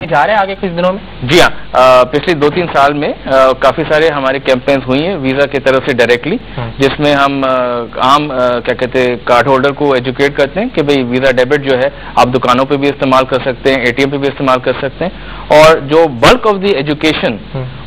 जा रहे हैं आगे कुछ दिनों में? जी हाँ, पिछले 2-3 साल में काफी सारे हमारे कैंपेन्स हुई हैं वीजा की तरफ से डायरेक्टली, जिसमें हम आम क्या कहते हैं कार्ड होल्डर को एजुकेट करते हैं कि भाई वीजा डेबिट जो है आप दुकानों पे भी इस्तेमाल कर सकते हैं, एटीएम पे भी इस्तेमाल कर सकते हैं। और जो बल्क ऑफ द एजुकेशन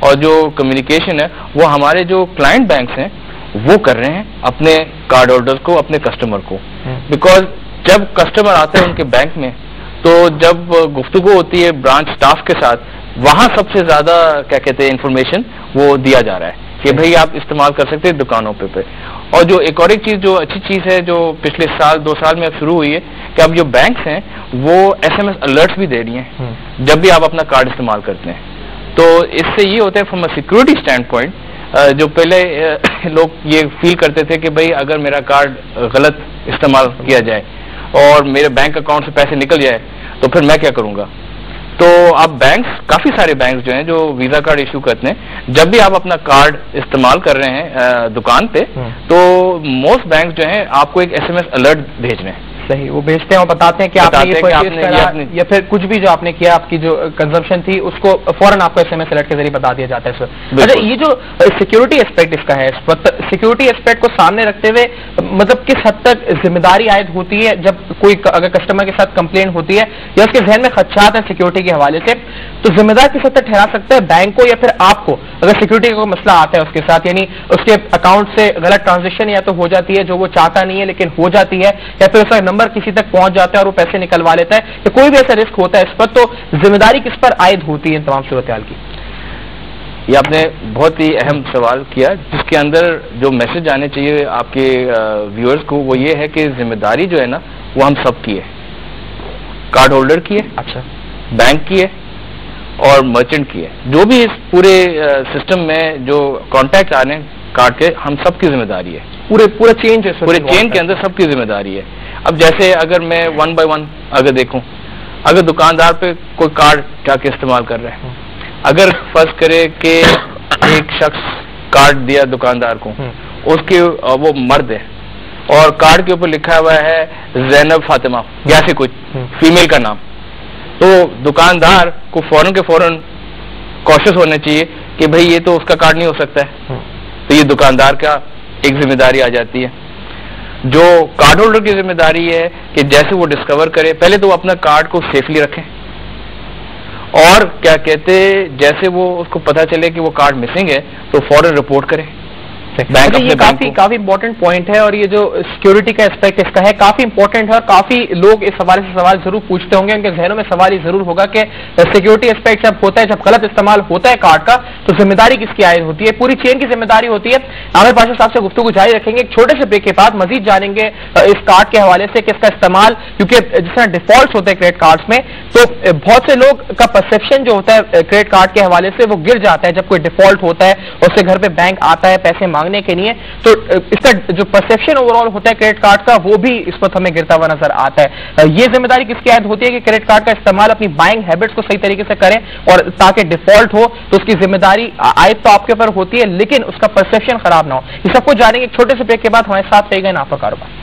और जो कम्युनिकेशन है वो हमारे जो क्लाइंट बैंक्स हैं वो कर रहे हैं अपने कार्ड होल्डर को, अपने कस्टमर को। बिकॉज जब कस्टमर आते हैं उनके बैंक में तो जब गुफ्तगू होती है ब्रांच स्टाफ के साथ, वहां सबसे ज्यादा क्या कहते हैं इंफॉर्मेशन वो दिया जा रहा है कि भाई आप इस्तेमाल कर सकते हैं दुकानों पे। और जो एक और एक चीज जो अच्छी चीज है जो पिछले 2 साल में अब शुरू हुई है कि अब जो बैंक्स हैं वो SMS अलर्ट्स भी दे रही हैं जब भी आप अपना कार्ड इस्तेमाल करते हैं। तो इससे ये होता है from a security stand point, जो पहले लोग ये फील करते थे कि भाई अगर मेरा कार्ड गलत इस्तेमाल किया जाए और मेरे बैंक अकाउंट से पैसे निकल जाए तो फिर मैं क्या करूंगा। तो अब बैंक्स, काफी सारे बैंक्स जो हैं जो वीजा कार्ड इशू करते हैं, जब भी आप अपना कार्ड इस्तेमाल कर रहे हैं दुकान पे तो मोस्ट बैंक जो हैं आपको एक SMS अलर्ट भेज रहे हैं। सही, वो भेजते हैं और बताते हैं कि आपने ये परचेज करा या फिर कुछ भी जो आपने किया, आपकी जो कंजम्पशन थी उसको फौरन आपको SMS अलर्ट के जरिए बता दिया जाता है सर। अच्छा, ये जो सिक्योरिटी एस्पेक्ट इसका है, सिक्योरिटी एस्पेक्ट को सामने रखते हुए मतलब किस हद तक जिम्मेदारी आयद होती है जब कोई अगर कस्टमर के साथ कंप्लेंट होती है या उसके जहन में खदशात है सिक्योरिटी के हवाले से, तो जिम्मेदार किस हद तक ठहरा सकता है बैंक को या फिर आपको अगर सिक्योरिटी का कोई मसला आता है उसके साथ, यानी उसके अकाउंट से गलत ट्रांजेक्शन या तो हो जाती है जो वो चाहता नहीं है लेकिन हो जाती है, या फिर उसका नंबर किसी तक पहुंच जाता है और वो पैसे निकलवा लेता है, या कोई भी ऐसा रिस्क होता है इस पर, तो जिम्मेदारी किस पर आयद होती है इन तमाम सूरत-ए-हाल की? ये आपने बहुत ही अहम सवाल किया जिसके अंदर जो मैसेज आने चाहिए आपके व्यूअर्स को वो ये है कि जिम्मेदारी जो है ना वो हम सब की है, कार्ड होल्डर की है, अच्छा, बैंक की है और मर्चेंट की है। जो भी इस पूरे सिस्टम में जो कॉन्टैक्ट आ रहे हैं कार्ड के, हम सबकी जिम्मेदारी है, पूरे चेन के अंदर सबकी जिम्मेदारी है। अब जैसे अगर मैं 1 by 1 अगर देखूं, अगर दुकानदार पे कोई कार्ड जाके इस्तेमाल कर रहा है, अगर फर्ज करे कि एक शख्स कार्ड दिया दुकानदार को, उसके वो मर्द है और कार्ड के ऊपर लिखा हुआ है ज़ैनब फातिमा या से कुछ फीमेल का नाम, तो दुकानदार को फौरन के फौरन कॉशियस होना चाहिए कि भाई ये तो उसका कार्ड नहीं हो सकता है। तो ये दुकानदार का एक जिम्मेदारी आ जाती है। जो कार्ड होल्डर की जिम्मेदारी है कि जैसे वो डिस्कवर करे, पहले तो वो अपना कार्ड को सेफली रखें और क्या कहते जैसे वो उसको पता चले कि वो कार्ड मिसिंग है तो फौरन रिपोर्ट करें। ये काफी इंपॉर्टेंट पॉइंट है और ये जो सिक्योरिटी का एस्पेक्ट इसका है काफी इंपॉर्टेंट है और काफी लोग इस हवाले से सवाल जरूर पूछते होंगे, उनके जहनों में सवाल ये जरूर होगा कि सिक्योरिटी एस्पेक्ट जब होता है, जब गलत इस्तेमाल होता है कार्ड का, तो जिम्मेदारी किसकी आयद होती है? पूरी चेन की जिम्मेदारी होती है। आमिर पाशा साहब से गुफ्तगू जारी रखेंगे, एक छोटे से ब्रेक के बाद मजीद जानेंगे इस कार्ड के हवाले से कि इसका इस्तेमाल, क्योंकि जिस तरह डिफॉल्ट होते हैं क्रेडिट कार्ड में, तो बहुत से लोग का परसेप्शन जो होता है क्रेडिट कार्ड के हवाले से वो गिर जाता है जब कोई डिफॉल्ट होता है, उससे घर पे बैंक आता है पैसे मांगने के लिए, तो इसका जो परसेप्शन ओवरऑल होता है क्रेडिट कार्ड का वो भी इस वक्त हमें गिरता हुआ नजर आता है। ये जिम्मेदारी किसकी आयद होती है कि क्रेडिट कार्ड का इस्तेमाल अपनी बाइंग हैबिट्स को सही तरीके से करें और ताकि डिफॉल्ट हो तो उसकी जिम्मेदारी आयद तो आपके ऊपर होती है लेकिन उसका परसेप्शन खराब ना हो। ये सब कुछ जानेंगे एक छोटे से ब्रेक के बाद। हमारे साथ रहेगा नाफा कारोबार।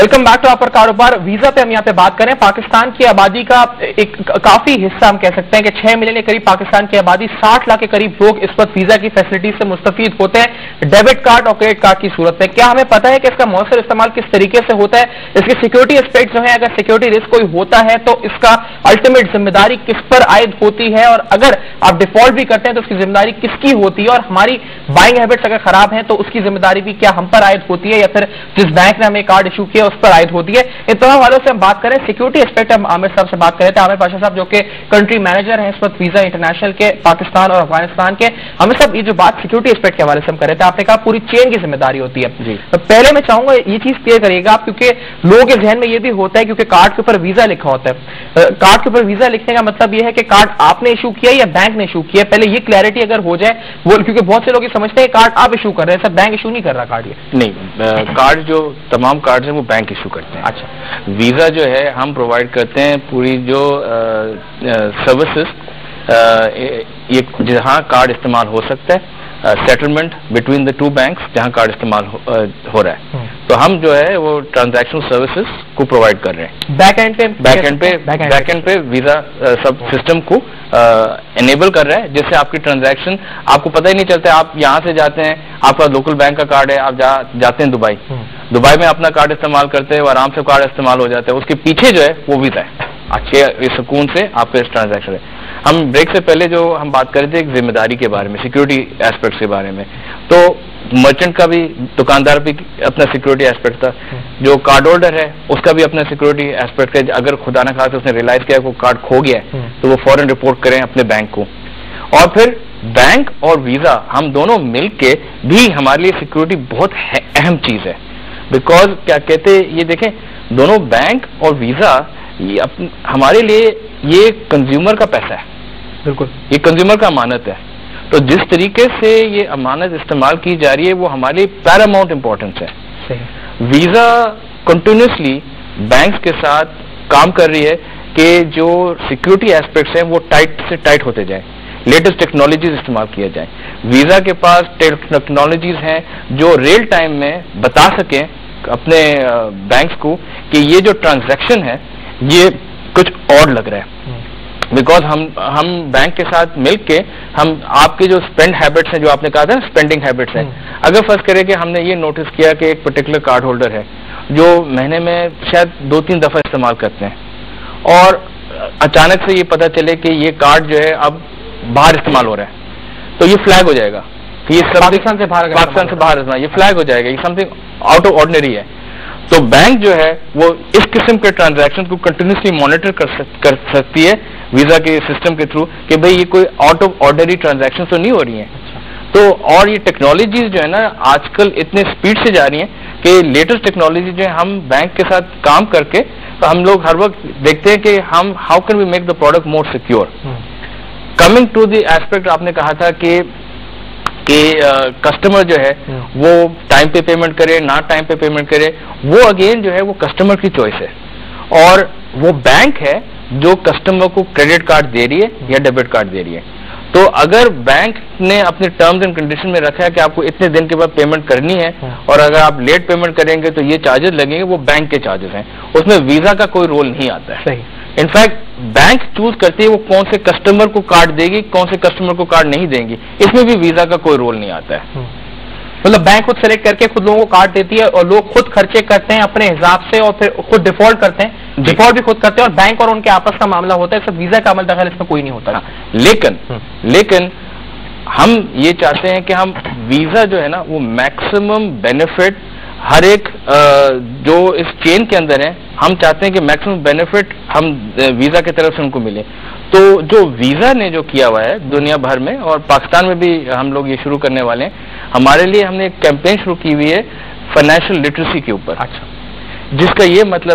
वेलकम बैक टू अपर कारोबार। वीजा पे हम यहाँ पे बात करें। पाकिस्तान की आबादी का एक काफी हिस्सा हम कह सकते हैं कि 6 मिलियन के करीब पाकिस्तान की आबादी, 60 लाख के करीब लोग इस वक्त वीजा की फैसिलिटी से मुस्तफीद होते हैं डेबिट कार्ड और क्रेडिट कार्ड की सूरत में। क्या हमें पता है कि इसका मौसर इस्तेमाल किस तरीके से होता है? इसके सिक्योरिटी एस्पेक्ट जो है, अगर सिक्योरिटी रिस्क कोई होता है तो इसका अल्टीमेट जिम्मेदारी किस पर आयद होती है, और अगर आप डिफॉल्ट भी करते हैं तो उसकी जिम्मेदारी किसकी होती है, और हमारी बाइंग हैबिट्स अगर खराब है तो उसकी जिम्मेदारी भी क्या हम पर आयद होती है या फिर जिस बैंक ने हमें कार्ड इशू किया उस पर आयद होती है? इन तमाम वालों से हम बात करें। सिक्योरिटी एस्पेक्ट हम आमिर साहब से बात करें थे। आमिर पाशा साहब जो कि कंट्री मैनेजर हैं इस वक्त वीजा इंटरनेशनल के पाकिस्तान और अफगानिस्तान के। आमिर साहब, ये जो बात सिक्योरिटी एस्पेक्ट के हवाले से हम कर रहे थे, आपने कहा पूरी चेन की जिम्मेदारी होती है। तो पहले मैं चाहूंगा ये चीज क्लियर करिएगा आप, क्योंकि लोगों के जहन में ये भी होता है क्योंकि कार्ड के ऊपर वीजा लिखा होता है। कार्ड के ऊपर वीजा लिखने का मतलब यह है कि कार्ड आपने इशू किया या बैंक ने इशू किया। पहले ये क्लैरिटी अगर हो जाए, वो क्योंकि बहुत से लोग ये समझते हैं कार्ड आप इशू कर रहे हैं, सर बैंक इशू नहीं कर रहा कार्ड। ये नहीं, कार्ड जो तमाम कार्ड हैं वो बैंक इशू करते हैं। अच्छा, वीजा जो है हम प्रोवाइड करते हैं पूरी जो सर्विसेज, ये जहां कार्ड इस्तेमाल हो सकता है, settlement between the two banks जहां कार्ड इस्तेमाल हो रहा है, तो हम जो है वो ट्रांजैक्शन सर्विसेज को प्रोवाइड कर रहे हैं। बैक एंड पे वीजा सब सिस्टम को एनेबल कर रहा है, जिससे आपकी ट्रांजैक्शन आपको पता ही नहीं चलता। आप यहाँ से जाते हैं, आपका लोकल बैंक का कार्ड है, आप जाते हैं दुबई में अपना कार्ड इस्तेमाल करते हैं, वो आराम से कार्ड इस्तेमाल हो जाता है। उसके पीछे जो है वो वीजा है। अच्छे सुकून से आपके ट्रांजैक्शन है। हम ब्रेक से पहले जो हम बात कर रहे थे एक जिम्मेदारी के बारे में, सिक्योरिटी एस्पेक्ट के बारे में, तो मर्चेंट का भी, दुकानदार भी अपना सिक्योरिटी एस्पेक्ट था, जो कार्ड होल्डर है उसका भी अपना सिक्योरिटी एस्पेक्ट है। अगर खुदा न खास्ता उसने रियलाइज किया कि कार्ड खो गया है तो वो फौरन रिपोर्ट करें अपने बैंक को। और फिर बैंक और वीजा हम दोनों मिलके भी हमारे लिए सिक्योरिटी बहुत अहम चीज है। बिकॉज क्या कहते, ये देखें, दोनों बैंक और वीजा ये हमारे लिए ये कंज्यूमर का पैसा है। बिल्कुल, ये कंज्यूमर का अमानत है। तो जिस तरीके से ये अमानत इस्तेमाल की जा रही है वो हमारे लिए पैरामाउंट इंपॉर्टेंस है। सही। वीजा कंटिन्यूसली बैंक्स के साथ काम कर रही है कि जो सिक्योरिटी एस्पेक्ट्स हैं वो टाइट से टाइट होते जाए, लेटेस्ट टेक्नोलॉजीज इस्तेमाल किया जाए। वीजा के पास टेक्नोलॉजीज हैं जो रियल टाइम में बता सकें अपने बैंक्स को कि ये जो ट्रांजैक्शन है ये कुछ और लग रहा है। बिकॉज हम बैंक के साथ मिलके हम आपके जो स्पेंड हैबिट्स हैं, जो आपने कहा था ना स्पेंडिंग हैबिट्स हैं, अगर फर्ज करें कि हमने ये नोटिस किया कि एक पर्टिकुलर कार्ड होल्डर है जो महीने में शायद 2-3 दफा इस्तेमाल करते हैं, और अचानक से ये पता चले कि ये कार्ड जो है अब बाहर इस्तेमाल हो रहा है, तो ये फ्लैग हो जाएगा कि ये पाकिस्तान से बाहर ये फ्लैग हो जाएगा, ये समथिंग आउट ऑफ ऑर्डिनरी है। तो बैंक जो है वो इस किस्म के ट्रांजैक्शन को कंटिन्यूसली मॉनिटर कर सकती है वीजा के सिस्टम के थ्रू कि भाई ये कोई आउट ऑफ ऑर्डिनरी ट्रांजैक्शन तो नहीं हो रही हैं। तो और ये टेक्नोलॉजीज जो है ना आजकल इतने स्पीड से जा रही हैं कि लेटेस्ट टेक्नोलॉजी जो है हम बैंक के साथ काम करके तो हम लोग हर वक्त देखते हैं कि हम how can we make the product more secure. Coming to the aspect, आपने कहा था कि कस्टमर जो है वो टाइम पे पेमेंट करे ना टाइम पे पेमेंट करे, वो अगेन जो है वो कस्टमर की चॉइस है, और वो बैंक है जो कस्टमर को क्रेडिट कार्ड दे रही है या डेबिट कार्ड दे रही है। तो अगर बैंक ने अपने टर्म्स एंड कंडीशन में रखा है कि आपको इतने दिन के बाद पेमेंट करनी है और अगर आप लेट पेमेंट करेंगे तो ये चार्जेस लगेंगे, वो बैंक के चार्जेस हैं, उसमें वीजा का कोई रोल नहीं आता है। इनफैक्ट बैंक चूज करती है वो कौन से कस्टमर को कार्ड देगी, कौन से कस्टमर को कार्ड नहीं देंगी, इसमें भी वीजा का कोई रोल नहीं आता है। मतलब बैंक खुद सेलेक्ट करके खुद लोगों को कार्ड देती है और लोग खुद खर्चे करते हैं अपने हिसाब से और फिर खुद डिफॉल्ट करते हैं, डिफॉल्ट भी खुद करते हैं, और बैंक और उनके आपस का मामला होता है। सब वीजा का अमल दखल इसमें कोई नहीं होता। लेकिन हम ये चाहते हैं कि हम वीजा जो है ना वो मैक्सिमम बेनिफिट हर एक जो इस चेन के अंदर है, हम चाहते हैं कि मैक्सिमम बेनिफिट हम वीजा की तरफ से उनको मिले। तो जो वीजा ने जो किया हुआ है दुनिया भर में और पाकिस्तान में भी हम लोग ये शुरू करने वाले हैं, हमारे लिए हमने एक कैंपेन शुरू की हुई है फाइनेंशियल लिटरेसी के ऊपर। अच्छा, जिसका ये मतलब